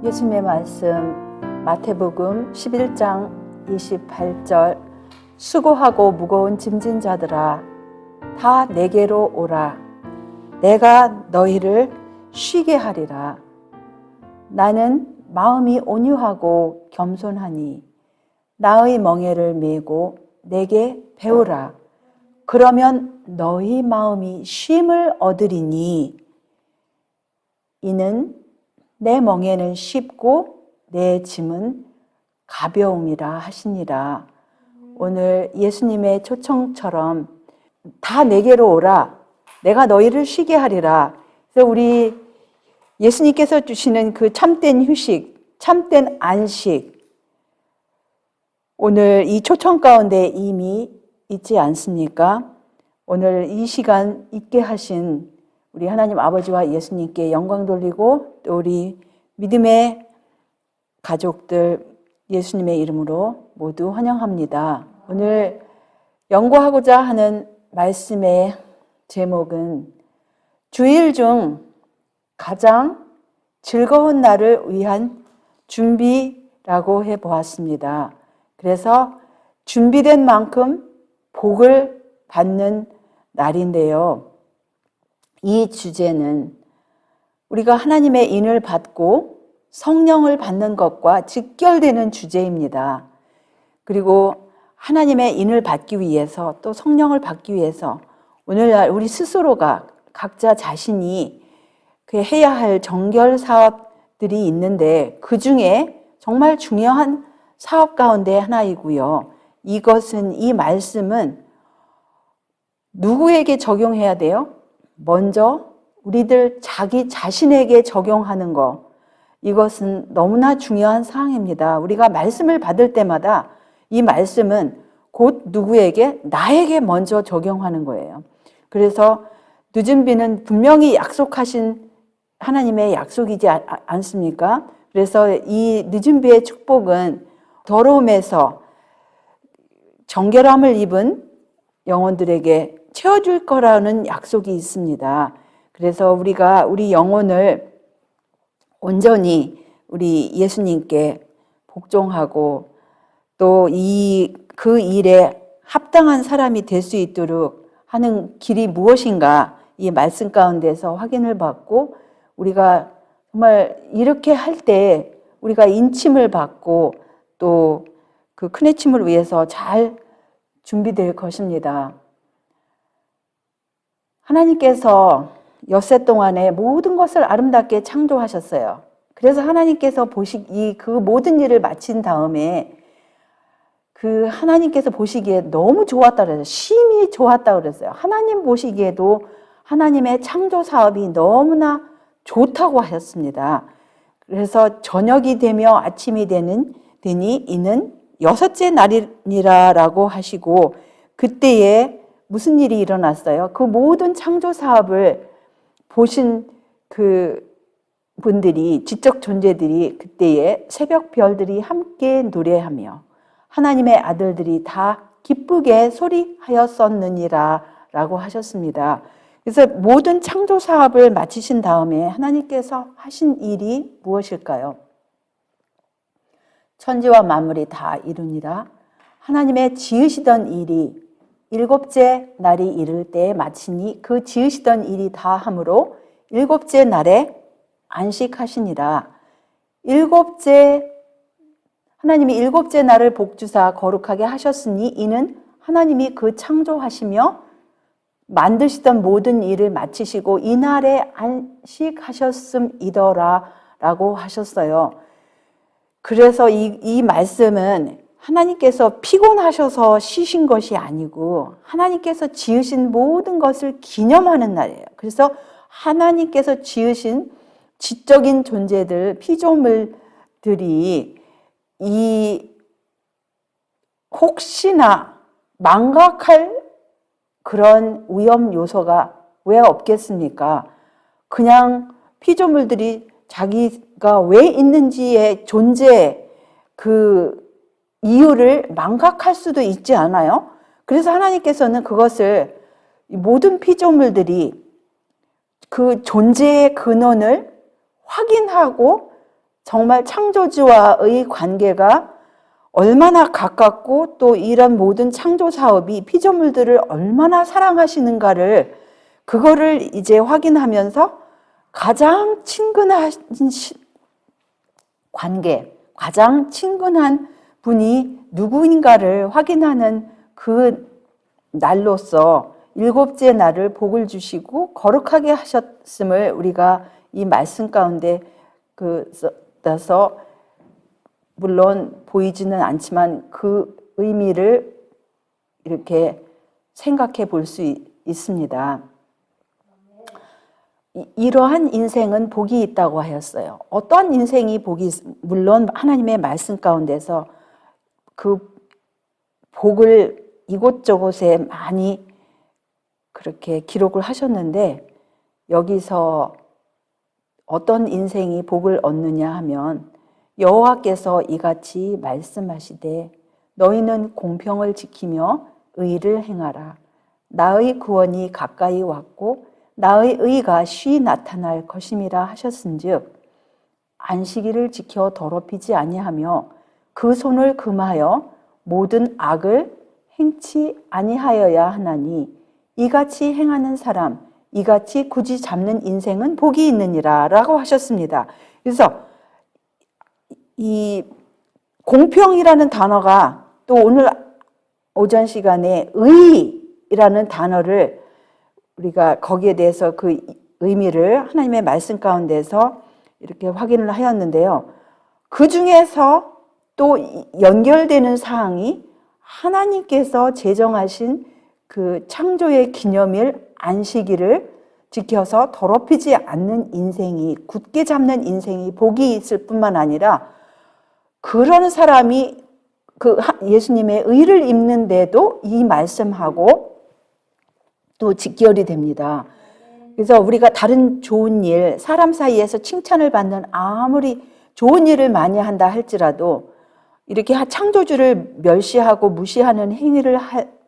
예수님의 말씀 마태복음 11장 28절 수고하고 무거운 짐진 자들아 다 내게로 오라 내가 너희를 쉬게 하리라. 나는 마음이 온유하고 겸손하니 나의 멍에를 메고 내게 배우라. 그러면 너희 마음이 쉼을 얻으리니 이는 내 멍에는 쉽고 내 짐은 가벼움이라 하시니라. 오늘 예수님의 초청처럼 다 내게로 오라. 내가 너희를 쉬게 하리라. 그래서 우리 예수님께서 주시는 그 참된 휴식, 참된 안식, 오늘 이 초청 가운데 이미 있지 않습니까? 오늘 이 시간 있게 하신 우리 하나님 아버지와 예수님께 영광 돌리고 또 우리 믿음의 가족들 예수님의 이름으로 모두 환영합니다. 오늘 연구하고자 하는 말씀의 제목은 주일 중 가장 즐거운 날을 위한 준비라고 해보았습니다. 그래서 준비된 만큼 복을 받는 날인데요. 이 주제는 우리가 하나님의 인을 받고 성령을 받는 것과 직결되는 주제입니다. 그리고 하나님의 인을 받기 위해서 또 성령을 받기 위해서 오늘날 우리 스스로가 각자 자신이 해야 할 정결 사업들이 있는데 그 중에 정말 중요한 사업 가운데 하나이고요. 이 말씀은 누구에게 적용해야 돼요? 먼저 우리들 자기 자신에게 적용하는 것, 이것은 너무나 중요한 사항입니다. 우리가 말씀을 받을 때마다 이 말씀은 곧 누구에게? 나에게 먼저 적용하는 거예요. 그래서 늦은 비는 분명히 약속하신 하나님의 약속이지 않습니까? 그래서 이 늦은 비의 축복은 더러움에서 정결함을 입은 영혼들에게 채워줄 거라는 약속이 있습니다. 그래서 우리가 우리 영혼을 온전히 우리 예수님께 복종하고 또 그 일에 합당한 사람이 될 수 있도록 하는 길이 무엇인가 이 말씀 가운데서 확인을 받고 우리가 정말 이렇게 할 때 우리가 인침을 받고 또 그 크내침을 위해서 잘 준비될 것입니다. 하나님께서 엿새 동안에 모든 것을 아름답게 창조하셨어요. 그래서 하나님께서 그 모든 일을 마친 다음에 그 하나님께서 보시기에 너무 좋았다 그랬어요. 심히 좋았다 그랬어요. 하나님 보시기에도 하나님의 창조 사업이 너무나 좋다고 하셨습니다. 그래서 저녁이 되며 아침이 되니 이는 여섯째 날이니라라고 하시고 그때에 무슨 일이 일어났어요? 그 모든 창조 사업을 보신 그 분들이, 지적 존재들이 그때에 새벽 별들이 함께 노래하며 하나님의 아들들이 다 기쁘게 소리하였었느니라 라고 하셨습니다. 그래서 모든 창조 사업을 마치신 다음에 하나님께서 하신 일이 무엇일까요? 천지와 만물이 다 이루니라. 하나님의 지으시던 일이 일곱째 날이 이를 때에 마치니 그 지으시던 일이 다 함으로 일곱째 날에 안식하시니라. 하나님이 일곱째 날을 복주사 거룩하게 하셨으니 이는 하나님이 그 창조하시며 만드시던 모든 일을 마치시고 이날에 안식하셨음이더라 라고 하셨어요. 그래서 이 말씀은 하나님께서 피곤하셔서 쉬신 것이 아니고 하나님께서 지으신 모든 것을 기념하는 날이에요. 그래서 하나님께서 지으신 지적인 존재들, 피조물들이 혹시나 망각할 그런 위험 요소가 왜 없겠습니까? 그냥 피조물들이 자기가 왜 있는지의 존재 그 이유를 망각할 수도 있지 않아요? 그래서 하나님께서는 그것을 모든 피조물들이 그 존재의 근원을 확인하고 정말 창조주와의 관계가 얼마나 가깝고 또 이런 모든 창조 사업이 피조물들을 얼마나 사랑하시는가를 그거를 이제 확인하면서 가장 친근한 관계, 가장 친근한 분이 누구인가를 확인하는 그 날로서 일곱째 날을 복을 주시고 거룩하게 하셨음을 우리가 이 말씀 가운데 그서 물론 보이지는 않지만 그 의미를 이렇게 생각해 볼 수 있습니다. 이러한 인생은 복이 있다고 하였어요. 어떠한 인생이 복이 물론 하나님의 말씀 가운데서 그 복을 이곳저곳에 많이 그렇게 기록을 하셨는데 여기서 어떤 인생이 복을 얻느냐 하면 여호와께서 이같이 말씀하시되 너희는 공평을 지키며 의를 행하라. 나의 구원이 가까이 왔고 나의 의가 쉬이 나타날 것임이라 하셨은즉 안식일을 지켜 더럽히지 아니하며 그 손을 금하여 모든 악을 행치 아니하여야 하나니 이같이 행하는 사람 이같이 굳이 잡는 인생은 복이 있느니라 라고 하셨습니다. 그래서 이 공평이라는 단어가 또 오늘 오전 시간에 의라는 단어를 우리가 거기에 대해서 그 의미를 하나님의 말씀 가운데서 이렇게 확인을 하였는데요. 그 중에서 또 연결되는 사항이 하나님께서 제정하신 그 창조의 기념일 안식일을 지켜서 더럽히지 않는 인생이 굳게 잡는 인생이 복이 있을 뿐만 아니라 그런 사람이 그 예수님의 의를 입는데도 이 말씀하고 또 직결이 됩니다. 그래서 우리가 다른 좋은 일, 사람 사이에서 칭찬을 받는 아무리 좋은 일을 많이 한다 할지라도 이렇게 창조주를 멸시하고 무시하는 행위를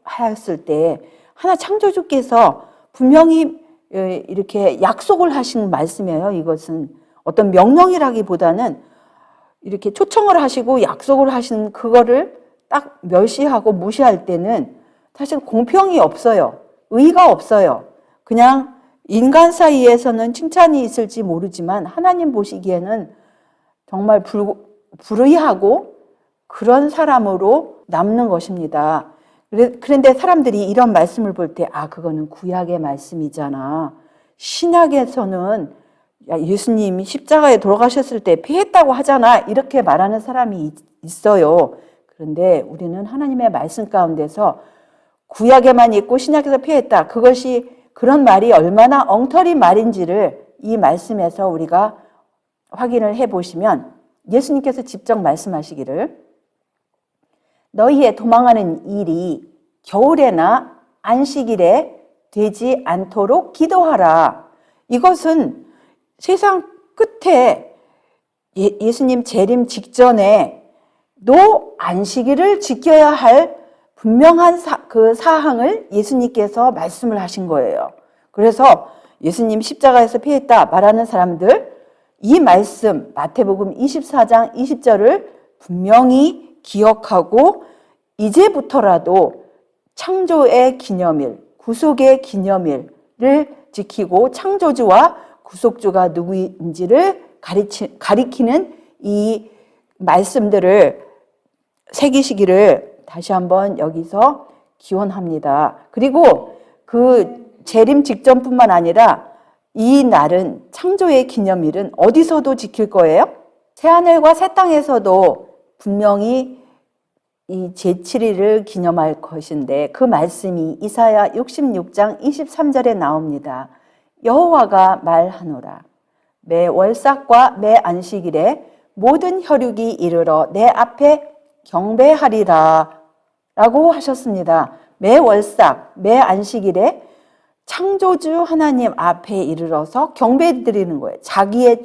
하였을 때 하나 창조주께서 분명히 이렇게 약속을 하신 말씀이에요. 이것은 어떤 명령이라기보다는 이렇게 초청을 하시고 약속을 하신 그거를 딱 멸시하고 무시할 때는 사실 공평이 없어요. 의가 없어요. 그냥 인간 사이에서는 칭찬이 있을지 모르지만 하나님 보시기에는 정말 불의하고 그런 사람으로 남는 것입니다. 그런데 사람들이 이런 말씀을 볼 때 그거는 구약의 말씀이잖아. 신약에서는 예수님이 십자가에 돌아가셨을 때 피했다고 하잖아. 이렇게 말하는 사람이 있어요. 그런데 우리는 하나님의 말씀 가운데서 구약에만 있고 신약에서 피했다. 그것이 그런 말이 얼마나 엉터리 말인지를 이 말씀에서 우리가 확인을 해보시면 예수님께서 직접 말씀하시기를 너희의 도망하는 일이 겨울에나 안식일에 되지 않도록 기도하라. 이것은 세상 끝에 예수님 재림 직전에 너 안식일을 지켜야 할 분명한 그 사항을 예수님께서 말씀을 하신 거예요. 그래서 예수님 십자가에서 피했다 말하는 사람들 이 말씀 마태복음 24장 20절을 분명히 기억하고 이제부터라도 창조의 기념일, 구속의 기념일을 지키고 창조주와 구속주가 누구인지를 가리키는 이 말씀들을 새기시기를 다시 한번 여기서 기원합니다. 그리고 그 재림 직전뿐만 아니라 이 날은 창조의 기념일은 어디서도 지킬 거예요? 새하늘과 새 땅에서도 분명히 이 제7일을 기념할 것인데 그 말씀이 이사야 66장 23절에 나옵니다. 여호와가 말하노라. 매 월삭과 매 안식일에 모든 혈육이 이르러 내 앞에 경배하리라 라고 하셨습니다. 매 월삭, 매 안식일에 창조주 하나님 앞에 이르러서 경배 드리는 거예요. 자기의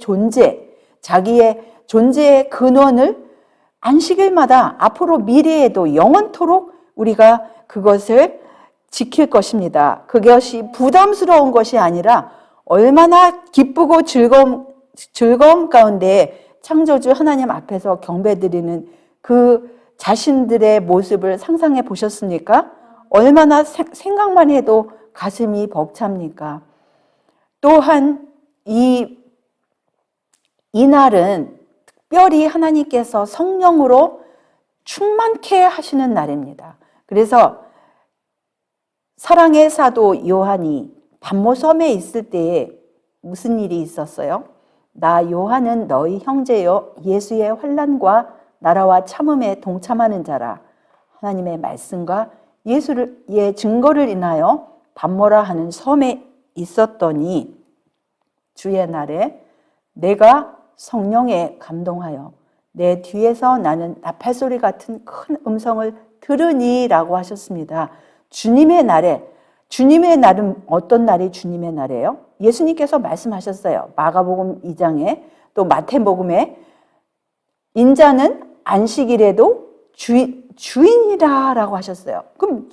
존재의 근원을 안식일마다 앞으로 미래에도 영원토록 우리가 그것을 지킬 것입니다. 그것이 부담스러운 것이 아니라 얼마나 기쁘고 즐거움 가운데 창조주 하나님 앞에서 경배드리는 그 자신들의 모습을 상상해 보셨습니까? 얼마나 생각만 해도 가슴이 벅찹니까? 또한 이날은 특별히 하나님께서 성령으로 충만케 하시는 날입니다. 그래서 사랑의 사도 요한이 pat모섬에 있을 때에 무슨 일이 있었어요? 나 요한은 너희 형제요 예수의 환난과 나라와 참음에 동참하는 자라. 하나님의 말씀과 예수의 증거를 인하여 pat모라 하는 섬에 있었더니 주의 날에 내가 성령에 감동하여 내 뒤에서 나는 나팔소리 같은 큰 음성을 들으니 라고 하셨습니다. 주님의 날은 어떤 날이 주님의 날이에요? 예수님께서 말씀하셨어요. 마가복음 2장에 또 마태복음에 인자는 안식일에도 주인이다 라고 하셨어요. 그럼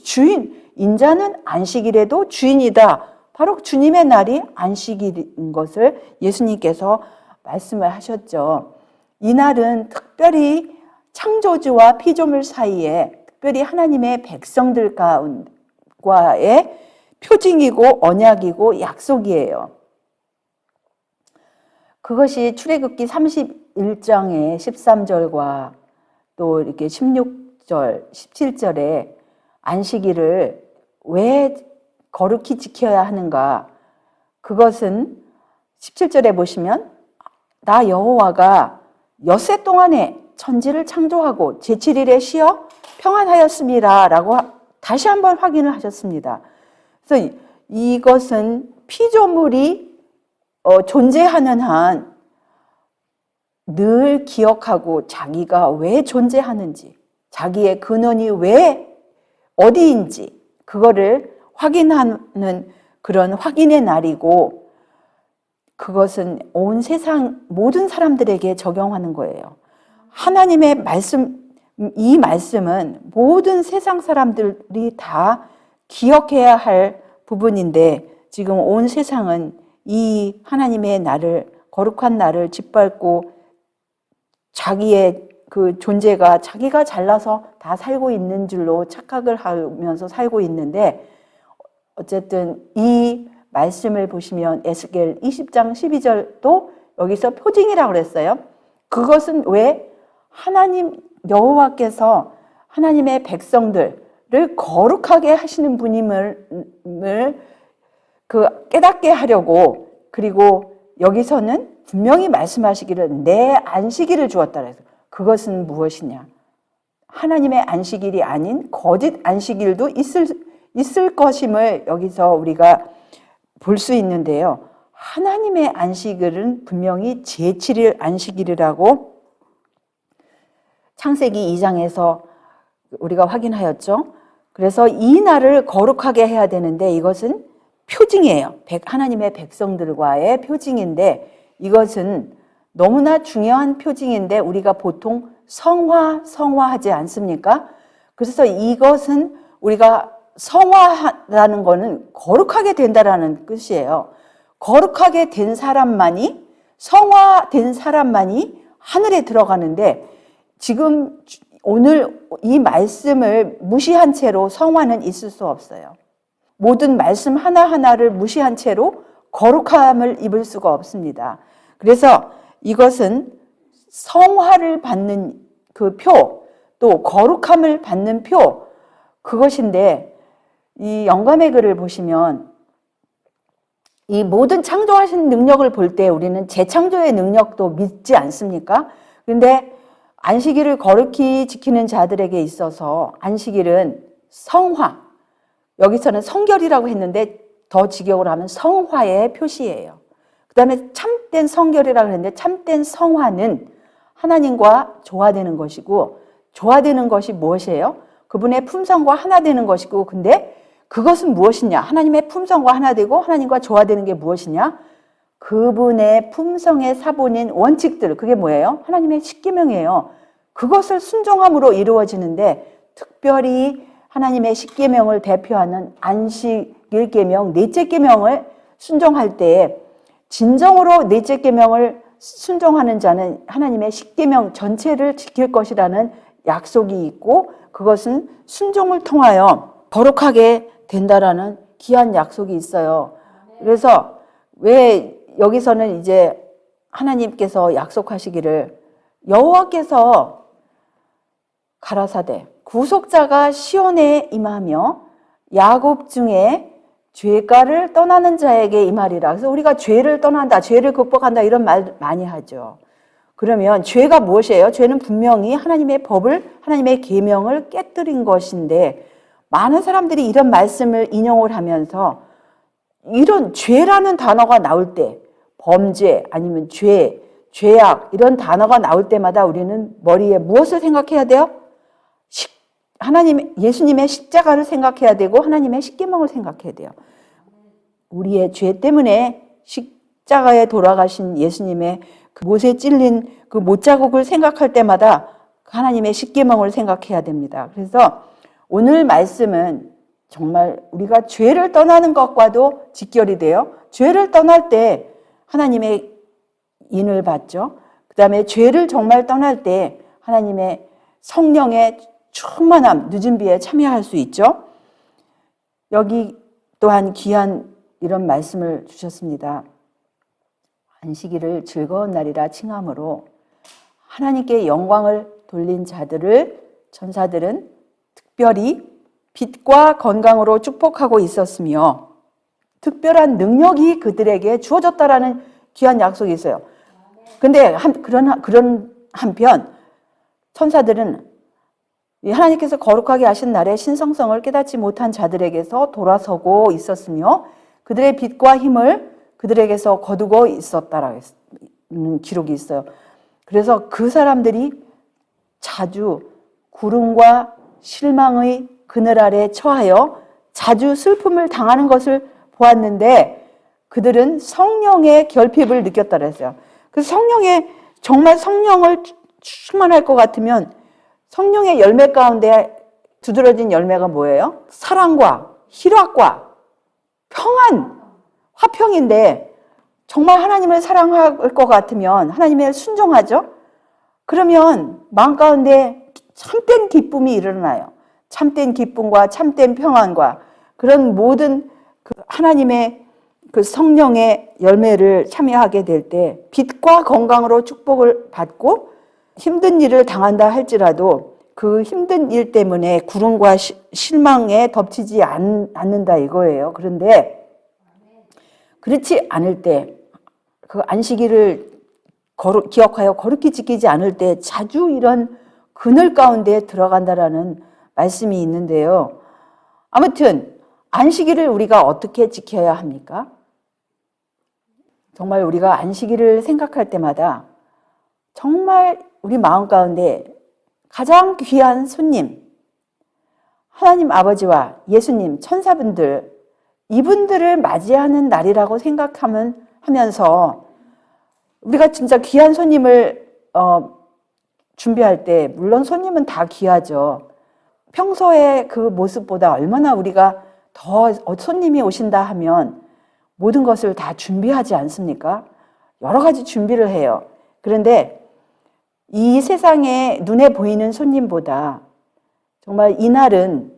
인자는 안식일에도 주인이다. 바로 주님의 날이 안식일인 것을 예수님께서 말씀을 하셨죠. 이 날은 특별히 창조주와 피조물 사이에 특별히 하나님의 백성들과의 표징이고 언약이고 약속이에요. 그것이 출애굽기 31장의 13절과 또 이렇게 16절, 17절에 안식일을 왜 거룩히 지켜야 하는가? 그것은 17절에 보시면 나 여호와가 엿새 동안에 천지를 창조하고 제7일에 쉬어 평안하였습니다 라고 다시 한번 확인을 하셨습니다. 그래서 이것은 피조물이 존재하는 한 늘 기억하고 자기가 왜 존재하는지, 자기의 근원이 왜 어디인지 그거를 확인하는 그런 확인의 날이고, 그것은 온 세상 모든 사람들에게 적용하는 거예요. 하나님의 말씀, 이 말씀은 모든 세상 사람들이 다 기억해야 할 부분인데 지금 온 세상은 이 하나님의 날을, 거룩한 날을 짓밟고 자기의 그 존재가 자기가 잘나서 다 살고 있는 줄로 착각을 하면서 살고 있는데, 어쨌든 이 말씀을 보시면 에스겔 20장 12절도 여기서 표징이라고 그랬어요. 그것은 왜 하나님 여호와께서 하나님의 백성들을 거룩하게 하시는 분임을 깨닫게 하려고, 그리고 여기서는 분명히 말씀하시기를 내 안식일을 주었다 그래서 그것은 무엇이냐? 하나님의 안식일이 아닌 거짓 안식일도 있을 것임을 여기서 우리가 볼 수 있는데요. 하나님의 안식일은 분명히 제7일 안식일이라고 창세기 2장에서 우리가 확인하였죠. 그래서 이 날을 거룩하게 해야 되는데 이것은 표징이에요. 하나님의 백성들과의 표징인데, 이것은 너무나 중요한 표징인데 우리가 보통 성화하지 않습니까? 그래서 이것은 우리가 성화라는 거는 거룩하게 된다라는 뜻이에요. 거룩하게 된 사람만이, 성화된 사람만이 하늘에 들어가는데, 지금 오늘 이 말씀을 무시한 채로 성화는 있을 수 없어요. 모든 말씀 하나하나를 무시한 채로 거룩함을 입을 수가 없습니다. 그래서 이것은 성화를 받는 그 표, 또 거룩함을 받는 표, 그것인데, 이 영감의 글을 보시면 이 모든 창조하신 능력을 볼 때 우리는 재창조의 능력도 믿지 않습니까? 그런데 안식일을 거룩히 지키는 자들에게 있어서 안식일은 성화, 여기서는 성결이라고 했는데 더 직역으로 하면 성화의 표시예요. 그 다음에 참된 성결이라고 했는데 참된 성화는 하나님과 조화되는 것이고, 조화되는 것이 무엇이에요? 그분의 품성과 하나 되는 것이고, 근데 그것은 무엇이냐? 하나님의 품성과 하나 되고 하나님과 조화되는 게 무엇이냐? 그분의 품성의 사본인 원칙들, 그게 뭐예요? 하나님의 십계명이에요. 그것을 순종함으로 이루어지는데, 특별히 하나님의 십계명을 대표하는 안식일 계명, 넷째 계명을 순종할 때에 진정으로 넷째 계명을 순종하는 자는 하나님의 십계명 전체를 지킬 것이라는 약속이 있고 그것은 순종을 통하여 거룩하게 된다라는 귀한 약속이 있어요. 그래서 왜 여기서는 이제 하나님께서 약속하시기를 여호와께서 가라사대 구속자가 시온에 임하며 야곱 중에 죄가를 떠나는 자에게 임하리라. 그래서 우리가 죄를 떠난다, 죄를 극복한다 이런 말 많이 하죠. 그러면 죄가 무엇이에요? 죄는 분명히 하나님의 법을, 하나님의 계명을 깨뜨린 것인데 많은 사람들이 이런 말씀을 인용을 하면서 이런 죄라는 단어가 나올 때 범죄 아니면 죄, 죄악 이런 단어가 나올 때마다 우리는 머리에 무엇을 생각해야 돼요? 예수님의 십자가를 생각해야 되고 하나님의 십계명을 생각해야 돼요. 우리의 죄 때문에 십자가에 돌아가신 예수님의 그 못에 찔린 그 못자국을 생각할 때마다 하나님의 십계명을 생각해야 됩니다. 그래서 오늘 말씀은 정말 우리가 죄를 떠나는 것과도 직결이 돼요. 죄를 떠날 때 하나님의 인을 받죠. 그 다음에 죄를 정말 떠날 때 하나님의 성령의 충만함, 늦은 비에 참여할 수 있죠. 여기 또한 귀한 이런 말씀을 주셨습니다. 안식일을 즐거운 날이라 칭함으로 하나님께 영광을 돌린 자들을 천사들은 특별히 빛과 건강으로 축복하고 있었으며 특별한 능력이 그들에게 주어졌다라는 귀한 약속이 있어요. 근데 그런 한편 천사들은 하나님께서 거룩하게 하신 날에 신성성을 깨닫지 못한 자들에게서 돌아서고 있었으며 그들의 빛과 힘을 그들에게서 거두고 있었다라는 기록이 있어요. 그래서 그 사람들이 자주 구름과 실망의 그늘 아래 처하여 자주 슬픔을 당하는 것을 보았는데 그들은 성령의 결핍을 느꼈다 그랬어요. 그래서 정말 성령을 충만할 것 같으면 성령의 열매 가운데 두드러진 열매가 뭐예요? 사랑과 희락과 평안, 화평인데 정말 하나님을 사랑할 것 같으면 하나님의 순종하죠? 그러면 마음 가운데 참된 기쁨이 일어나요. 참된 기쁨과 참된 평안과 그런 모든 하나님의 그 성령의 열매를 참여하게 될 때 빛과 건강으로 축복을 받고 힘든 일을 당한다 할지라도 그 힘든 일 때문에 구름과 실망에 덮치지 않는다 이거예요. 그런데 그렇지 않을 때 그 안식일을 기억하여 거룩히 지키지 않을 때 자주 이런 그늘 가운데 들어간다라는 말씀이 있는데요. 아무튼 안식일을 우리가 어떻게 지켜야 합니까? 정말 우리가 안식일을 생각할 때마다 정말 우리 마음 가운데 가장 귀한 손님, 하나님 아버지와 예수님, 천사분들, 이분들을 맞이하는 날이라고 생각하면서 우리가 진짜 귀한 손님을 준비할 때 물론 손님은 다 귀하죠. 평소에 그 모습보다 얼마나 우리가 더 손님이 오신다 하면 모든 것을 다 준비하지 않습니까? 여러 가지 준비를 해요. 그런데 이 세상에 눈에 보이는 손님보다 정말 이날은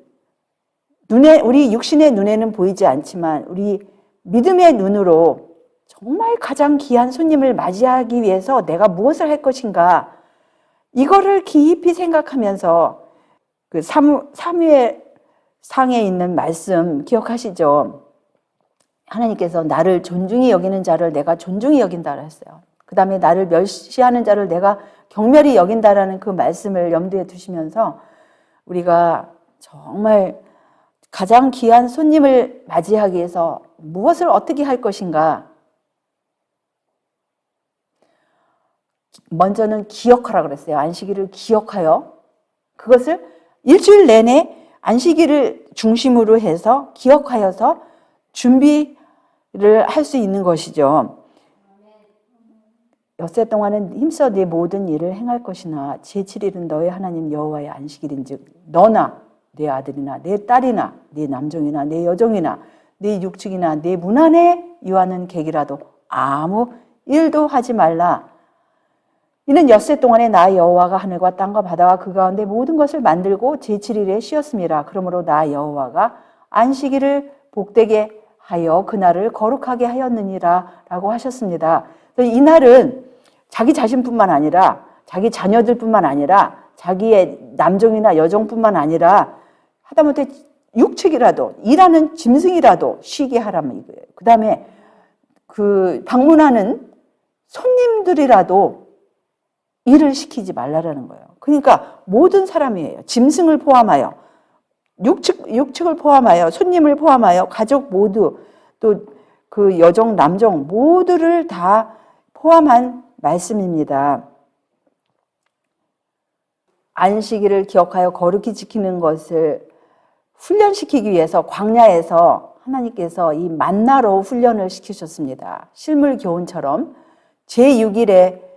우리 육신의 눈에는 보이지 않지만 우리 믿음의 눈으로 정말 가장 귀한 손님을 맞이하기 위해서 내가 무엇을 할 것인가 이거를 깊이 생각하면서 그 사무엘 상에 있는 말씀 기억하시죠? 하나님께서 나를 존중히 여기는 자를 내가 존중히 여긴다 했어요. 그 다음에 나를 멸시하는 자를 내가 경멸히 여긴다라는 그 말씀을 염두에 두시면서 우리가 정말 가장 귀한 손님을 맞이하기 위해서 무엇을 어떻게 할 것인가? 먼저는 기억하라 그랬어요. 안식일을 기억하여 그것을 일주일 내내 안식일을 중심으로 해서 기억하여서 준비를 할 수 있는 것이죠. 엿새 동안은 힘써 네 모든 일을 행할 것이나 제7일은 너의 하나님 여호와의 안식일인즉 너나 네 아들이나 네 딸이나 네 남종이나 네 여종이나 네 육축이나 네 문 안에 유하는 객이라도 아무 일도 하지 말라. 이는 엿새 동안에 나 여호와가 하늘과 땅과 바다와 그 가운데 모든 것을 만들고 제7일에 쉬었습니다. 그러므로 나 여호와가 안식일을 복되게 하여 그날을 거룩하게 하였느니라 라고 하셨습니다. 이 날은 자기 자신뿐만 아니라 자기 자녀들뿐만 아니라 자기의 남종이나 여종뿐만 아니라 하다못해 육축이라도 일하는 짐승이라도 쉬게 하라면 이거예요. 그 다음에 그 방문하는 손님들이라도 일을 시키지 말라라는 거예요. 그러니까 모든 사람이에요. 짐승을 포함하여 육축을 포함하여 손님을 포함하여 가족 모두 또 그 여종 남종 모두를 다 포함한 말씀입니다. 안식일을 기억하여 거룩히 지키는 것을 훈련시키기 위해서 광야에서 하나님께서 이 만나로 훈련을 시키셨습니다. 실물 교훈처럼 제6일에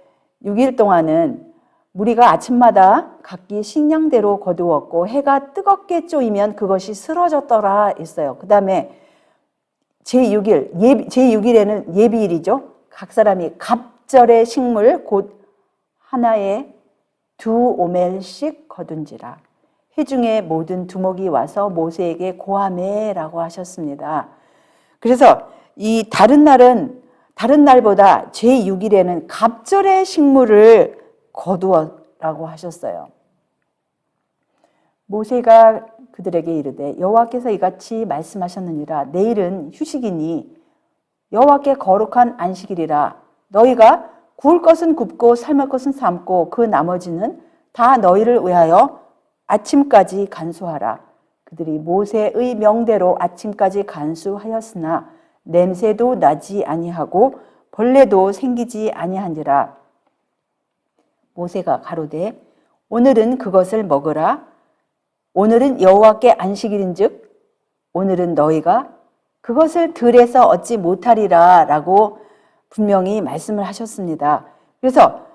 6일 동안은 무리가 아침마다 각기 식량대로 거두었고 해가 뜨겁게 쪼이면 그것이 쓰러졌더라 있어요. 그 다음에 제6일에는 예비일이죠. 각 사람이 갑절의 식물 곧 하나에 2오멜씩 거둔지라. 회중의 모든 두목이 와서 모세에게 고하매라고 하셨습니다. 그래서 이 다른 날보다 제6일에는 갑절의 식물을 거두어라고 하셨어요. 모세가 그들에게 이르되 여호와께서 이같이 말씀하셨느니라. 내일은 휴식이니 여호와께 거룩한 안식일이라. 너희가 구울 것은 굽고 삶을 것은 삶고 그 나머지는 다 너희를 위하여 아침까지 간수하라. 그들이 모세의 명대로 아침까지 간수하였으나 냄새도 나지 아니하고 벌레도 생기지 아니한지라. 모세가 가로되 오늘은 그것을 먹으라. 오늘은 여호와께 안식일인즉 오늘은 너희가 그것을 들에서 얻지 못하리라 라고 분명히 말씀을 하셨습니다. 그래서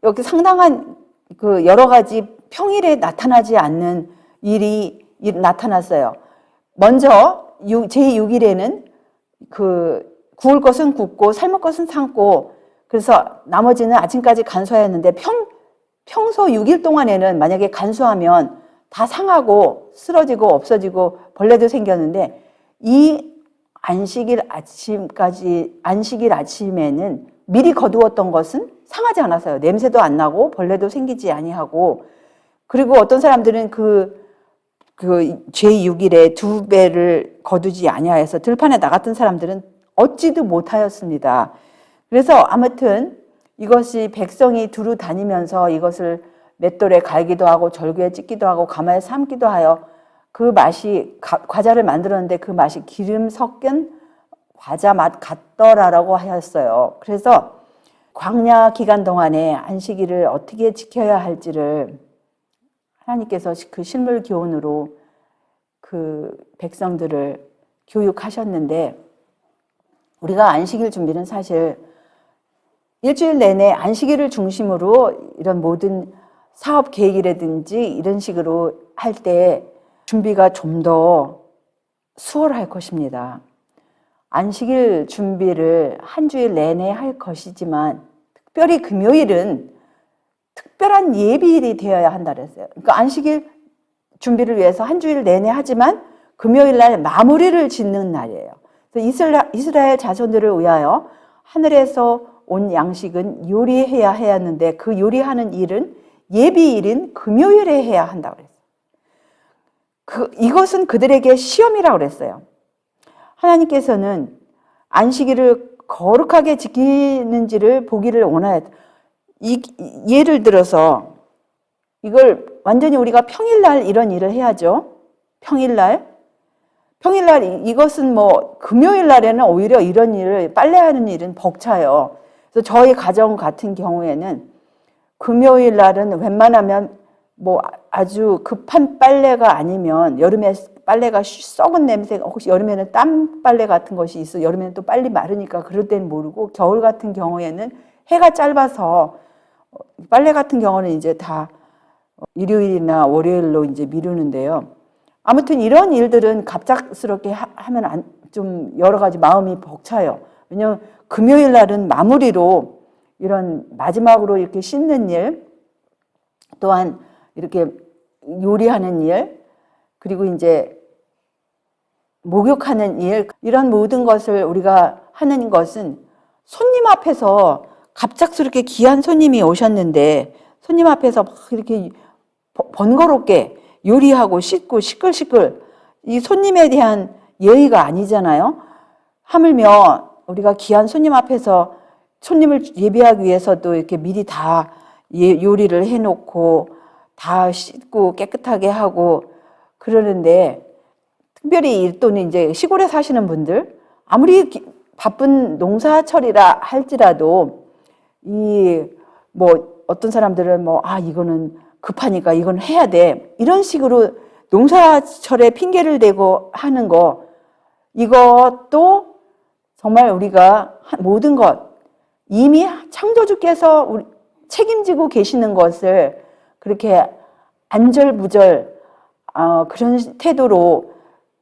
여기 상당한 그 여러 가지 평일에 나타나지 않는 일이 나타났어요. 먼저 제6일에는 그 구울 것은 굽고 삶을 것은 삶고 그래서 나머지는 아침까지 간수하였는데 평소 6일 동안에는 만약에 간수하면 다 상하고 쓰러지고 없어지고 벌레도 생겼는데 이 안식일 아침에는 미리 거두었던 것은 상하지 않았어요. 냄새도 안 나고 벌레도 생기지 아니하고 그리고 어떤 사람들은 그 제6일에 2배를 거두지 아니하여서 들판에 나갔던 사람들은 얻지도 못하였습니다. 그래서 아무튼 이것이 백성이 두루 다니면서 이것을 맷돌에 갈기도 하고 절구에 찢기도 하고 가마에 삶기도 하여 그 맛이 과자를 만들었는데 그 맛이 기름 섞인 과자 맛 같더라라고 하였어요. 그래서 광야 기간 동안에 안식일을 어떻게 지켜야 할지를 하나님께서 그 실물 교훈으로 그 백성들을 교육하셨는데 우리가 안식일 준비는 사실 일주일 내내 안식일을 중심으로 이런 모든 사업 계획이라든지 이런 식으로 할 때 준비가 좀 더 수월할 것입니다. 안식일 준비를 한 주일 내내 할 것이지만 특별히 금요일은 특별한 예비일이 되어야 한다 그랬어요. 그러니까 안식일 준비를 위해서 한 주일 내내 하지만 금요일 날 마무리를 짓는 날이에요. 그래서 이스라엘 자손들을 위하여 하늘에서 온 양식은 요리해야 했는데 그 요리하는 일은 예비일인 금요일에 해야 한다고 그랬어요. 이것은 그들에게 시험이라고 그랬어요. 하나님께서는 안식일을 거룩하게 지키는지를 보기를 원하였다. 예를 들어서 이걸 완전히 우리가 평일날 이런 일을 해야죠. 평일날 이것은 뭐 금요일날에는 오히려 이런 일을 빨래하는 일은 벅차요. 그래서 저희 가정 같은 경우에는 금요일 날은 웬만하면 뭐 아주 급한 빨래가 아니면 여름에 빨래가 썩은 냄새가 혹시 여름에는 땀 빨래 같은 것이 있어 여름에는 또 빨리 마르니까 그럴 땐 모르고 겨울 같은 경우에는 해가 짧아서 빨래 같은 경우는 이제 다 일요일이나 월요일로 이제 미루는데요. 아무튼 이런 일들은 갑작스럽게 하면 좀 여러 가지 마음이 벅차요. 왜냐하면 금요일 날은 마무리로 이런 마지막으로 이렇게 씻는 일, 또한 이렇게 요리하는 일, 그리고 이제 목욕하는 일, 이런 모든 것을 우리가 하는 것은 손님 앞에서 갑작스럽게 귀한 손님이 오셨는데 손님 앞에서 막 이렇게 번거롭게 요리하고 씻고 시끌시끌, 이 손님에 대한 예의가 아니잖아요. 하물며 우리가 귀한 손님 앞에서 손님을 예비하기 위해서도 이렇게 미리 다 요리를 해놓고 다 씻고 깨끗하게 하고 그러는데, 특별히 또는 이제 시골에 사시는 분들, 아무리 바쁜 농사철이라 할지라도 어떤 사람들은 이거는 급하니까 이건 해야 돼, 이런 식으로 농사철에 핑계를 대고 하는 거, 이것도 정말 우리가 모든 것, 이미 창조주께서 책임지고 계시는 것을 그렇게 안절부절 그런 태도로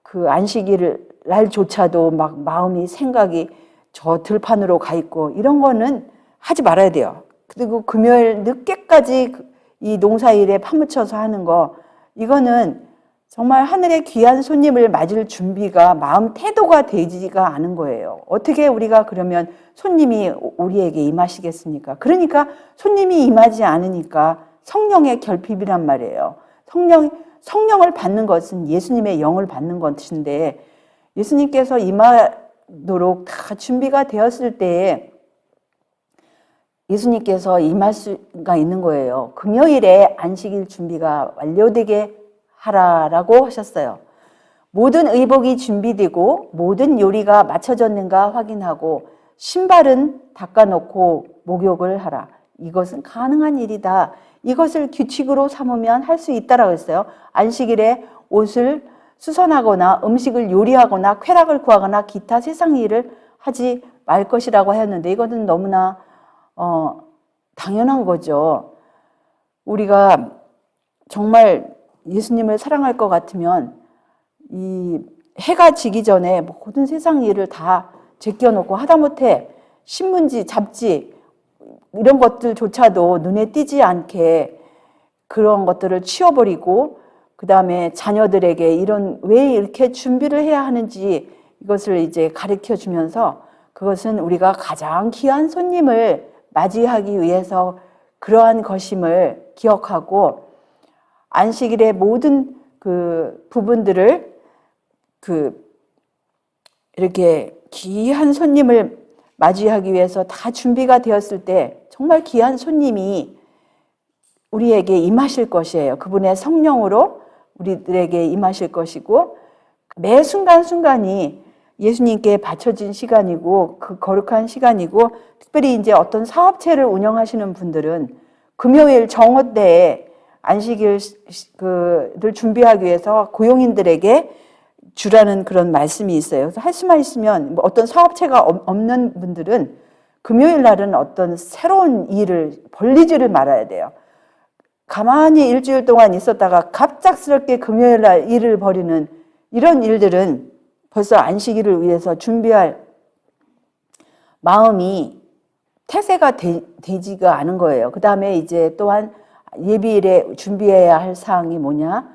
그 안식일 날조차도 막 마음이 생각이 저 들판으로 가 있고 이런 거는 하지 말아야 돼요. 그리고 금요일 늦게까지 이 농사일에 파묻혀서 하는 거, 이거는 정말 하늘의 귀한 손님을 맞을 준비가, 마음 태도가 되지가 않은 거예요. 어떻게 우리가 그러면 손님이 우리에게 임하시겠습니까? 그러니까 손님이 임하지 않으니까 성령의 결핍이란 말이에요. 성령을 받는 것은 예수님의 영을 받는 것인데, 예수님께서 임하도록 다 준비가 되었을 때에 예수님께서 임할 수가 있는 거예요. 금요일에 안식일 준비가 완료되게 하라라고 하셨어요. 모든 의복이 준비되고 모든 요리가 맞춰졌는가 확인하고 신발은 닦아놓고 목욕을 하라. 이것은 가능한 일이다. 이것을 규칙으로 삼으면 할 수 있다라고 했어요. 안식일에 옷을 수선하거나 음식을 요리하거나 쾌락을 구하거나 기타 세상 일을 하지 말 것이라고 하였는데, 이것은 너무나 당연한 거죠. 우리가 정말 예수님을 사랑할 것 같으면 이 해가 지기 전에 모든 세상 일을 다 제껴놓고, 하다못해 신문지, 잡지 이런 것들조차도 눈에 띄지 않게 그런 것들을 치워버리고, 그 다음에 자녀들에게 왜 이렇게 준비를 해야 하는지 이것을 이제 가르쳐 주면서, 그것은 우리가 가장 귀한 손님을 맞이하기 위해서 그러한 것임을 기억하고, 안식일의 모든 그 부분들을 이렇게 귀한 손님을 맞이하기 위해서 다 준비가 되었을 때 정말 귀한 손님이 우리에게 임하실 것이에요. 그분의 성령으로 우리들에게 임하실 것이고, 매 순간순간이 예수님께 바쳐진 시간이고 그 거룩한 시간이고, 특별히 이제 어떤 사업체를 운영하시는 분들은 금요일 정오 때에 안식일을 준비하기 위해서 고용인들에게 주라는 그런 말씀이 있어요. 그래서 할 수만 있으면, 어떤 사업체가 없는 분들은 금요일 날은 어떤 새로운 일을 벌리지를 말아야 돼요. 가만히 일주일 동안 있었다가 갑작스럽게 금요일 날 일을 벌이는 이런 일들은 벌써 안식일을 위해서 준비할 마음이 태세가 되지가 않은 거예요. 그 다음에 이제 또한 예비일에 준비해야 할 사항이 뭐냐?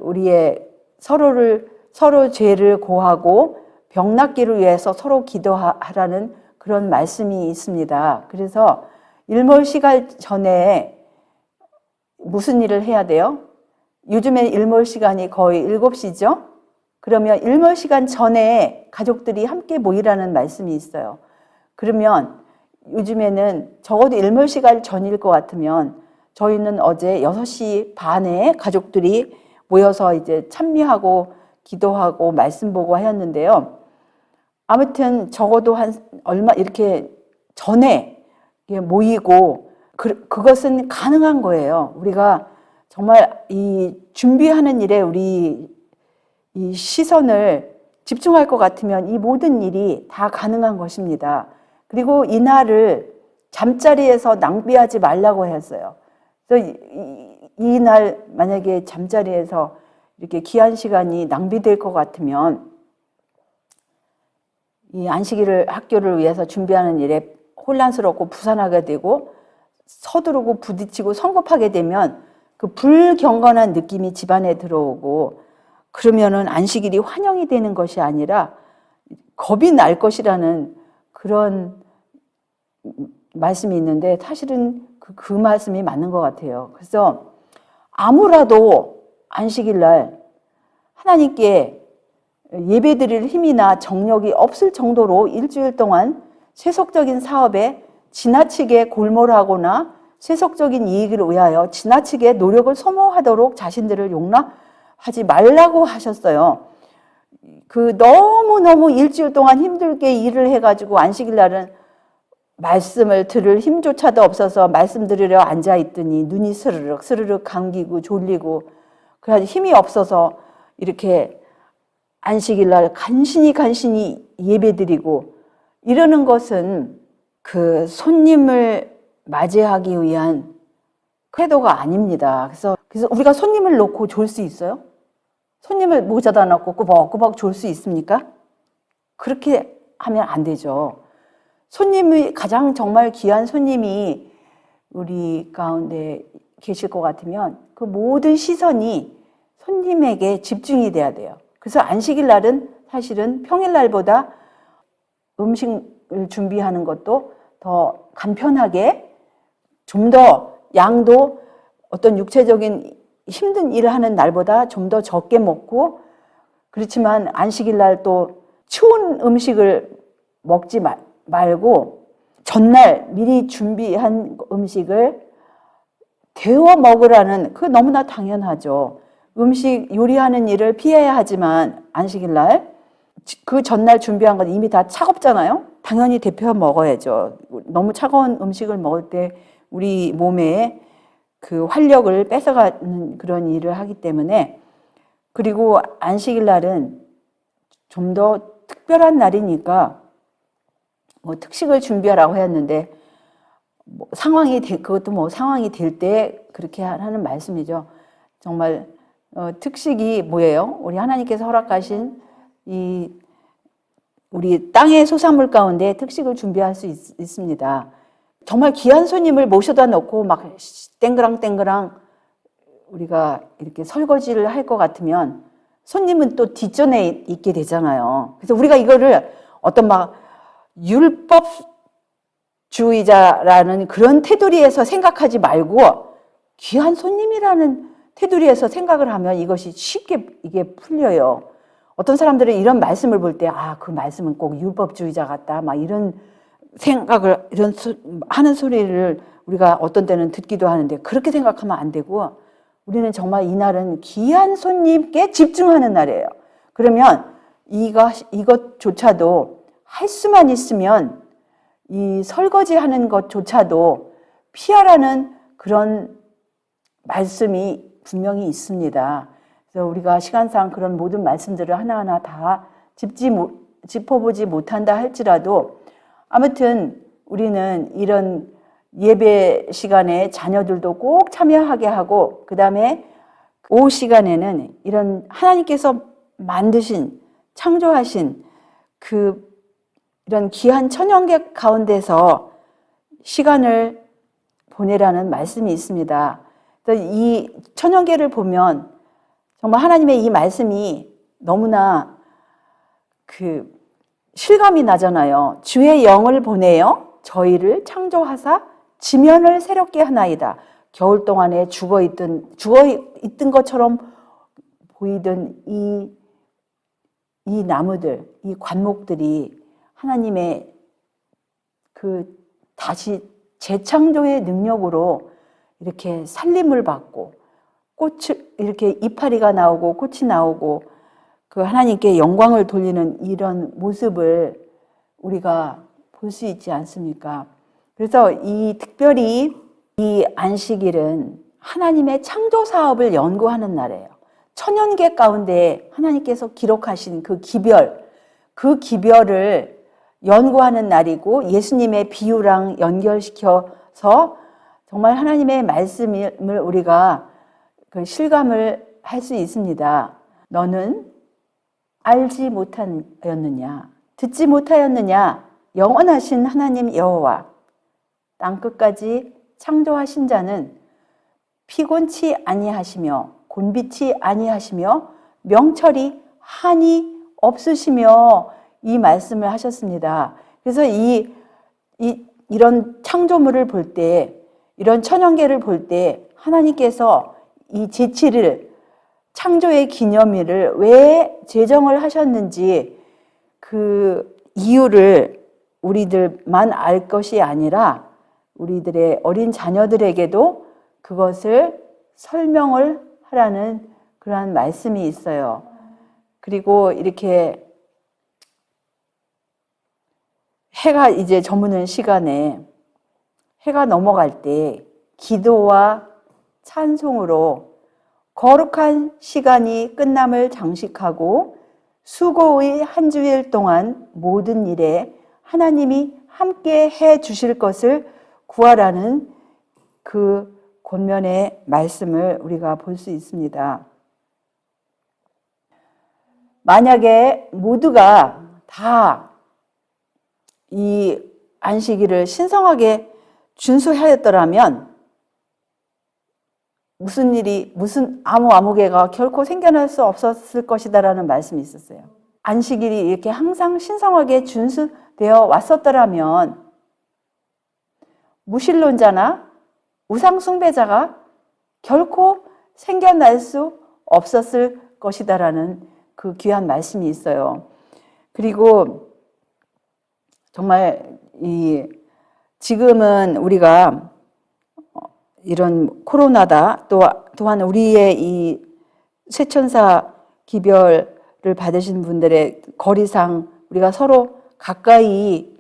우리의 서로 죄를 고하고 병 낫기를 위해서 서로 기도하라는 그런 말씀이 있습니다. 그래서 일몰시간 전에 무슨 일을 해야 돼요? 요즘에 일몰시간이 거의 7시죠? 그러면 일몰시간 전에 가족들이 함께 모이라는 말씀이 있어요. 그러면 요즘에는 적어도 일몰시간 전일 것 같으면, 저희는 어제 6시 반에 가족들이 모여서 이제 찬미하고 기도하고 말씀 보고 하였는데요. 아무튼 적어도 얼마 이렇게 전에 모이고 그것은 가능한 거예요. 우리가 정말 이 준비하는 일에 우리 이 시선을 집중할 것 같으면 이 모든 일이 다 가능한 것입니다. 그리고 이날을 잠자리에서 낭비하지 말라고 했어요. 그래서 이날 만약에 잠자리에서 이렇게 귀한 시간이 낭비될 것 같으면 이 안식일을 학교를 위해서 준비하는 일에 혼란스럽고 부산하게 되고 서두르고 부딪히고 성급하게 되면 그 불경건한 느낌이 집안에 들어오고, 그러면은 안식일이 환영이 되는 것이 아니라 겁이 날 것이라는 그런 말씀이 있는데, 사실은 그 말씀이 맞는 것 같아요. 그래서 아무라도 안식일 날 하나님께 예배드릴 힘이나 정력이 없을 정도로 일주일 동안 세속적인 사업에 지나치게 골몰하거나 세속적인 이익을 위하여 지나치게 노력을 소모하도록 자신들을 용납하지 말라고 하셨어요. 너무너무 일주일 동안 힘들게 일을 해가지고 안식일 날은 말씀을 들을 힘조차도 없어서 말씀 들으려 앉아있더니 눈이 스르륵 스르륵 감기고 졸리고, 그래가지고 힘이 없어서 이렇게 안식일 날 간신히 예배드리고 이러는 것은 그 손님을 맞이하기 위한 태도가 아닙니다. 그래서 우리가 손님을 놓고 졸 수 있어요? 손님을 모자다 놓고 꾸벅꾸벅 졸 수 있습니까? 그렇게 하면 안 되죠. 손님이, 가장 정말 귀한 손님이 우리 가운데 계실 것 같으면 그 모든 시선이 손님에게 집중이 돼야 돼요. 그래서 안식일 날은 사실은 평일 날보다 음식을 준비하는 것도 더 간편하게, 좀 더 양도 어떤 육체적인 힘든 일을 하는 날보다 좀 더 적게 먹고, 그렇지만 안식일 날 또 추운 음식을 먹지 말고 전날 미리 준비한 음식을 데워 먹으라는, 그거 너무나 당연하죠. 음식 요리하는 일을 피해야 하지만 안식일 날 그 전날 준비한 건 이미 다 차갑잖아요. 당연히 데펴 먹어야죠. 너무 차가운 음식을 먹을 때 우리 몸에 그 활력을 뺏어가는 그런 일을 하기 때문에, 그리고 안식일 날은 좀 더 특별한 날이니까 특식을 준비하라고 했는데, 그것도 상황이 될 때 그렇게 하는 말씀이죠. 정말 특식이 뭐예요? 우리 하나님께서 허락하신 우리 땅의 소산물 가운데 특식을 준비할 수 있습니다. 정말 귀한 손님을 모셔다 놓고 막 땡그랑 우리가 이렇게 설거지를 할 것 같으면 손님은 또 뒷전에 있게 되잖아요. 그래서 우리가 이거를 어떤 막 율법주의자라는 그런 테두리에서 생각하지 말고 귀한 손님이라는 테두리에서 생각을 하면 이것이 쉽게 이게 풀려요. 어떤 사람들은 이런 말씀을 볼 때, 그 말씀은 꼭 율법주의자 같다, 막 이런 생각을, 하는 소리를 우리가 어떤 때는 듣기도 하는데, 그렇게 생각하면 안 되고, 우리는 정말 이날은 귀한 손님께 집중하는 날이에요. 그러면 이것조차도 할 수만 있으면 이 설거지하는 것조차도 피하라는 그런 말씀이 분명히 있습니다. 그래서 우리가 시간상 그런 모든 말씀들을 하나하나 다 짚어보지 못한다 할지라도, 아무튼 우리는 이런 예배 시간에 자녀들도 꼭 참여하게 하고, 그 다음에 오후 시간에는 이런 하나님께서 만드신, 창조하신 이런 귀한 천연객 가운데서 시간을 보내라는 말씀이 있습니다. 이 천연계를 보면 정말 하나님의 이 말씀이 너무나 실감이 나잖아요. 주의 영을 보내어 저희를 창조하사 지면을 새롭게 하나이다. 겨울 동안에 죽어 있던 것처럼 보이던 이 나무들, 이 관목들이 하나님의 다시 재창조의 능력으로 이렇게 살림을 받고, 이렇게 이파리가 나오고 꽃이 나오고 그 하나님께 영광을 돌리는 이런 모습을 우리가 볼 수 있지 않습니까? 그래서 특별히 이 안식일은 하나님의 창조 사업을 연구하는 날이에요. 천연계 가운데 하나님께서 기록하신 그 기별을 연구하는 날이고, 예수님의 비유랑 연결시켜서 정말 하나님의 말씀을 우리가 실감을 할 수 있습니다. 너는 알지 못하였느냐, 듣지 못하였느냐, 영원하신 하나님 여호와 땅끝까지 창조하신 자는 피곤치 아니하시며 곤비치 아니하시며 명철이 한이 없으시며 이 말씀을 하셨습니다. 그래서 이런 창조물을 볼 때, 이런 천연계를 볼 때 하나님께서 이 제7일 창조의 기념일을 왜 제정을 하셨는지 그 이유를 우리들만 알 것이 아니라 우리들의 어린 자녀들에게도 그것을 설명을 하라는 그러한 말씀이 있어요. 그리고 이렇게 해가 이제 저무는 시간에 해가 넘어갈 때 기도와 찬송으로 거룩한 시간이 끝남을 장식하고 수고의 한 주일 동안 모든 일에 하나님이 함께 해 주실 것을 구하라는 그 권면의 말씀을 우리가 볼 수 있습니다. 만약에 모두가 다 이 안식일을 신성하게 준수하였더라면 무슨 아무개가 결코 생겨날 수 없었을 것이다라는 말씀이 있었어요. 안식일이 이렇게 항상 신성하게 준수되어 왔었더라면 무신론자나 우상숭배자가 결코 생겨날 수 없었을 것이다라는 그 귀한 말씀이 있어요. 그리고 정말 지금은 우리가 이런 코로나다 또한 우리의 이 쇠천사 기별을 받으신 분들의 거리상 우리가 서로 가까이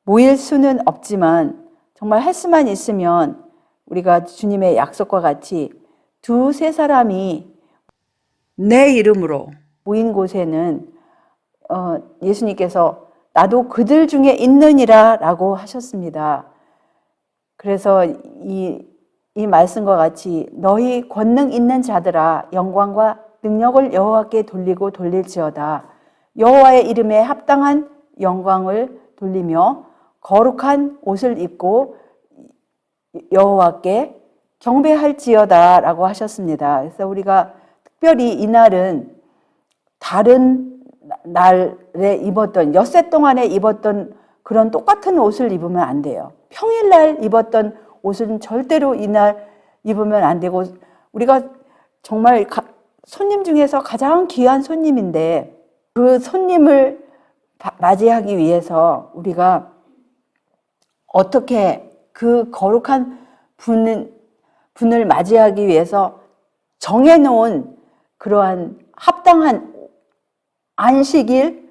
모일 수는 없지만 정말 할 수만 있으면 우리가 주님의 약속과 같이 두세 사람이 내 이름으로 모인 곳에는 예수님께서 나도 그들 중에 있느니라 라고 하셨습니다. 그래서 이 말씀과 같이 너희 권능 있는 자들아 영광과 능력을 여호와께 돌리고 돌릴지어다. 여호와의 이름에 합당한 영광을 돌리며 거룩한 옷을 입고 여호와께 경배할지어다 라고 하셨습니다. 그래서 우리가 특별히 이날은 다른 날에 입었던 엿새 동안에 입었던 그런 똑같은 옷을 입으면 안 돼요. 평일날 입었던 옷은 절대로 이날 입으면 안 되고 우리가 정말 손님 중에서 가장 귀한 손님인데 그 손님을 맞이하기 위해서 우리가 어떻게 그 거룩한 분을 맞이하기 위해서 정해놓은 그러한 합당한 안식일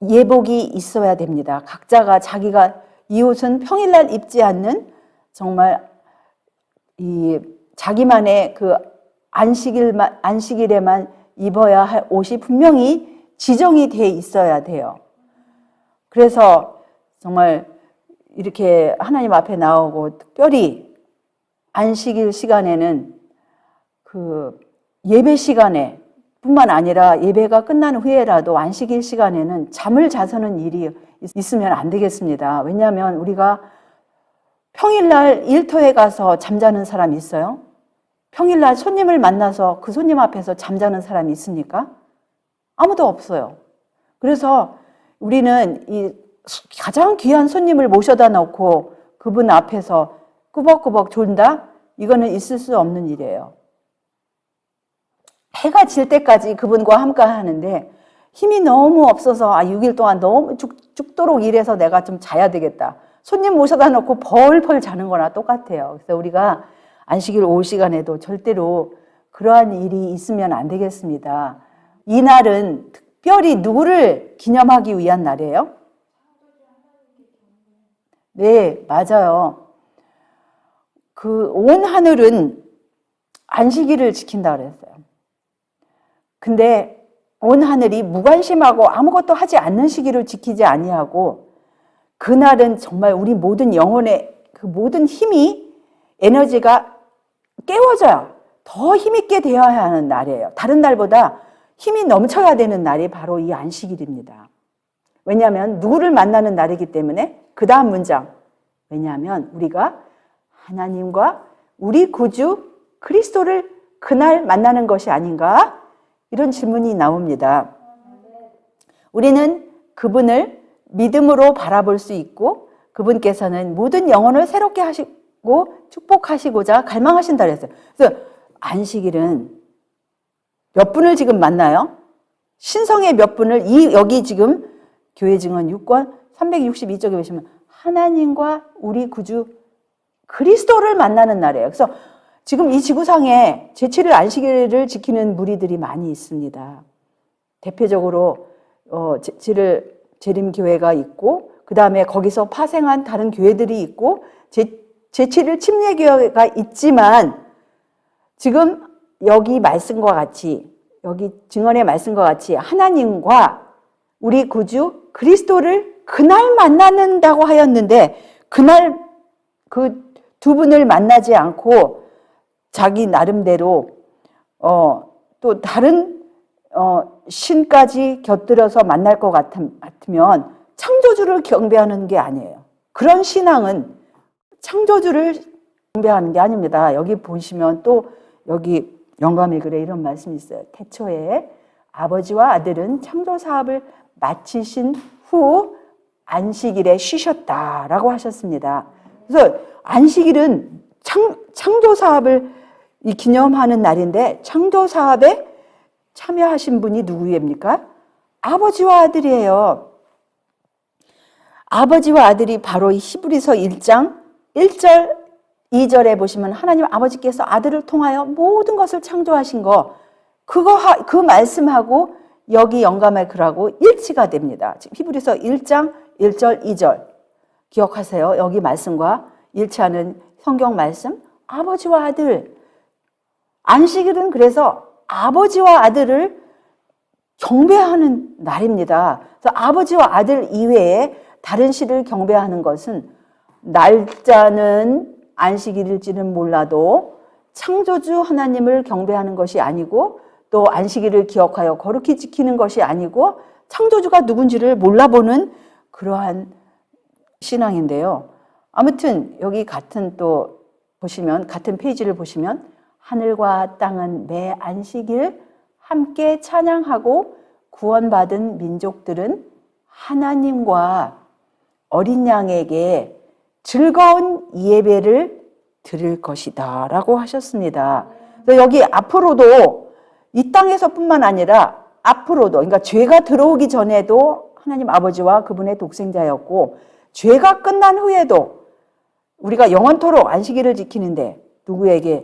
예복이 있어야 됩니다. 각자가 자기가 이 옷은 평일날 입지 않는 정말 자기만의 그 안식일에만 입어야 할 옷이 분명히 지정이 돼 있어야 돼요. 그래서 정말 이렇게 하나님 앞에 나오고 특별히 안식일 시간에는 그 예배 시간에 뿐만 아니라 예배가 끝난 후에라도 안식일 시간에는 잠을 자서는 일이 있으면 안 되겠습니다. 왜냐하면 우리가 평일날 일터에 가서 잠자는 사람이 있어요? 평일날 손님을 만나서 그 손님 앞에서 잠자는 사람이 있습니까? 아무도 없어요. 그래서 우리는 이 가장 귀한 손님을 모셔다 놓고 그분 앞에서 꾸벅꾸벅 졸다? 이거는 있을 수 없는 일이에요. 해가 질 때까지 그분과 함께 하는데 힘이 너무 없어서 6일 동안 너무 죽도록 일해서 내가 좀 자야 되겠다. 손님 모셔다 놓고 벌벌 자는 거나 똑같아요. 그래서 우리가 안식일 오후 시간에도 절대로 그러한 일이 있으면 안 되겠습니다. 이 날은 특별히 누구를 기념하기 위한 날이에요? 네, 맞아요. 그 온 하늘은 안식일을 지킨다 그랬어요. 근데 온 하늘이 무관심하고 아무것도 하지 않는 시기를 지키지 아니하고 그날은 정말 우리 모든 영혼의 그 모든 힘이 에너지가 깨워져야 더 힘있게 되어야 하는 날이에요. 다른 날보다 힘이 넘쳐야 되는 날이 바로 이 안식일입니다. 왜냐하면 누구를 만나는 날이기 때문에 그 다음 문장 왜냐하면 우리가 하나님과 우리 구주 그리스도를 그날 만나는 것이 아닌가? 이런 질문이 나옵니다. 우리는 그분을 믿음으로 바라볼 수 있고 그분께서는 모든 영혼을 새롭게 하시고 축복하시고자 갈망하신다 그랬어요. 그래서 안식일은 몇 분을 지금 만나요? 신성의 몇 분을 여기 지금 교회 증언 6권 362쪽에 보시면 하나님과 우리 구주 그리스도를 만나는 날이에요. 그래서 지금 이 지구상에 제7일 안식일을 지키는 무리들이 많이 있습니다. 대표적으로 제7일 재림교회가 있고 그 다음에 거기서 파생한 다른 교회들이 있고 제7일 침례교회가 있지만 지금 여기 말씀과 같이 여기 증언의 말씀과 같이 하나님과 우리 구주 그리스도를 그날 만나는다고 하였는데 그날 그 두 분을 만나지 않고 자기 나름대로 또 다른 신까지 곁들여서 만날 것 같으면 창조주를 경배하는 게 아니에요. 그런 신앙은 창조주를 경배하는 게 아닙니다. 여기 보시면 또 여기 영감의 글에 이런 말씀이 있어요. 태초에 아버지와 아들은 창조 사업을 마치신 후 안식일에 쉬셨다라고 하셨습니다. 그래서 안식일은 창조 사업을 기념하는 날인데 창조 사업에 참여하신 분이 누구입니까? 아버지와 아들이에요. 아버지와 아들이 바로 히브리서 1장 1절 2절에 보시면 하나님 아버지께서 아들을 통하여 모든 것을 창조하신 거 그 말씀하고 여기 영감의 글하고 일치가 됩니다. 지금 히브리서 1장 1절 2절 기억하세요. 여기 말씀과 일치하는 성경 말씀 아버지와 아들 안식일은 그래서 아버지와 아들을 경배하는 날입니다. 그래서 아버지와 아들 이외에 다른 신을 경배하는 것은 날짜는 안식일일지는 몰라도 창조주 하나님을 경배하는 것이 아니고 또 안식일을 기억하여 거룩히 지키는 것이 아니고 창조주가 누군지를 몰라보는 그러한 신앙인데요. 아무튼 여기 같은 페이지를 보시면 하늘과 땅은 매 안식일 함께 찬양하고 구원받은 민족들은 하나님과 어린 양에게 즐거운 예배를 드릴 것이다 라고 하셨습니다. 그래서 여기 앞으로도 이 땅에서뿐만 아니라 앞으로도 그러니까 죄가 들어오기 전에도 하나님 아버지와 그분의 독생자였고 죄가 끝난 후에도 우리가 영원토록 안식일을 지키는데 누구에게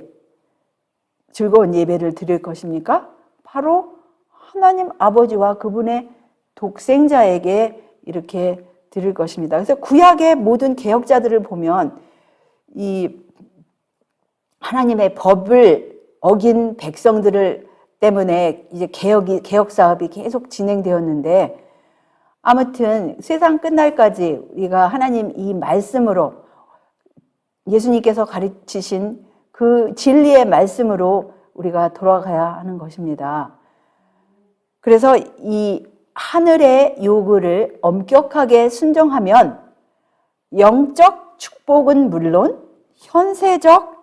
즐거운 예배를 드릴 것입니까? 바로 하나님 아버지와 그분의 독생자에게 이렇게 드릴 것입니다. 그래서 구약의 모든 개혁자들을 보면 이 하나님의 법을 어긴 백성들을 때문에 이제 개혁 사업이 계속 진행되었는데 아무튼 세상 끝날까지 우리가 하나님 이 말씀으로 예수님께서 가르치신 그 진리의 말씀으로 우리가 돌아가야 하는 것입니다. 그래서 이 하늘의 요구를 엄격하게 순종하면 영적 축복은 물론 현세적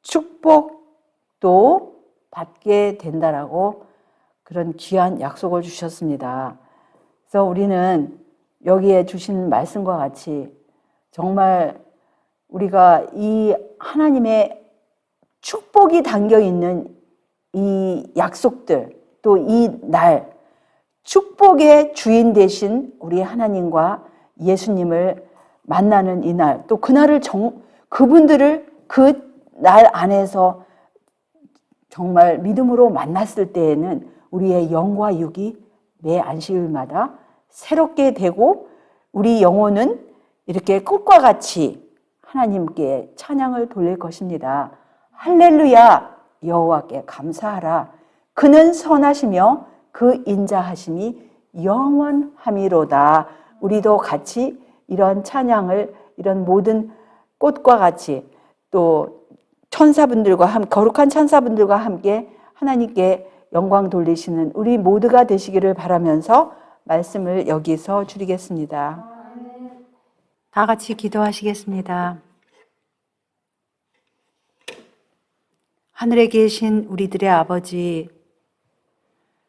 축복도 받게 된다라고 그런 귀한 약속을 주셨습니다. 그래서 우리는 여기에 주신 말씀과 같이 정말 우리가 이 하나님의 축복이 담겨 있는 이 약속들 또 이 날 축복의 주인 되신 우리 하나님과 예수님을 만나는 이 날 또 그날을 그분들을 그 날 안에서 정말 믿음으로 만났을 때에는 우리의 영과 육이 매 안식일마다 새롭게 되고 우리 영혼은 이렇게 꽃과 같이 하나님께 찬양을 돌릴 것입니다. 할렐루야 여호와께 감사하라. 그는 선하시며 그 인자하심이 영원함이로다. 우리도 같이 이런 찬양을 이런 모든 꽃과 같이 또 천사분들과 거룩한 천사분들과 함께 하나님께 영광 돌리시는 우리 모두가 되시기를 바라면서 말씀을 여기서 줄이겠습니다. 다 같이 기도하시겠습니다. 하늘에 계신 우리들의 아버지,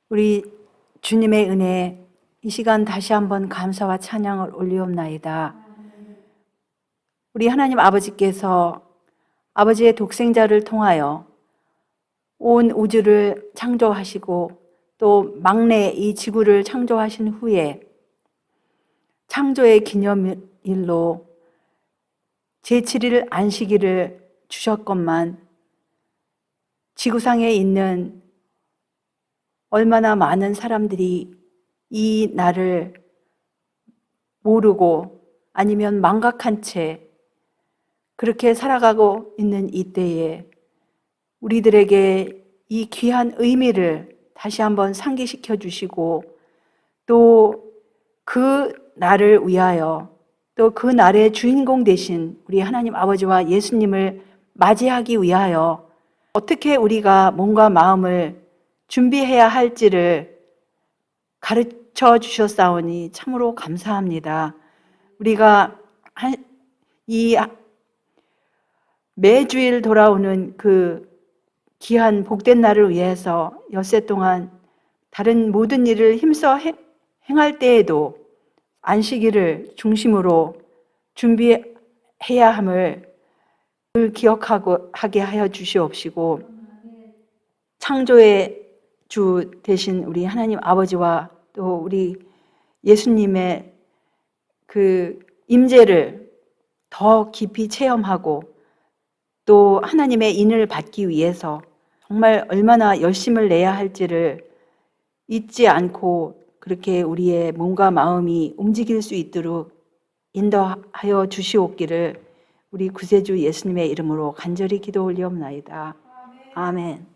우리 주님의 은혜 이 시간 다시 한번 감사와 찬양을 올리옵나이다. 우리 하나님 아버지께서 아버지의 독생자를 통하여 온 우주를 창조하시고 또 막내 이 지구를 창조하신 후에 창조의 기념일로 제7일 안식일을 주셨건만 지구상에 있는 얼마나 많은 사람들이 이 날을 모르고 아니면 망각한 채 그렇게 살아가고 있는 이때에 우리들에게 이 귀한 의미를 다시 한번 상기시켜 주시고 또 그 날을 위하여 또 그 날의 주인공 되신 우리 하나님 아버지와 예수님을 맞이하기 위하여 어떻게 우리가 몸과 마음을 준비해야 할지를 가르쳐 주셨사오니 참으로 감사합니다. 우리가 이 매주일 돌아오는 그 귀한 복된 날을 위해서 엿새 동안 다른 모든 일을 힘써 행할 때에도 안식일을 중심으로 준비해야 함을 기억하게 하여 주시옵시고 창조의 주 되신 우리 하나님 아버지와 또 우리 예수님의 그 임재를 더 깊이 체험하고 또 하나님의 인을 받기 위해서 정말 얼마나 열심을 내야 할지를 잊지 않고 그렇게 우리의 몸과 마음이 움직일 수 있도록 인도하여 주시옵기를 우리 구세주 예수님의 이름으로 간절히 기도 올리옵나이다. 아멘.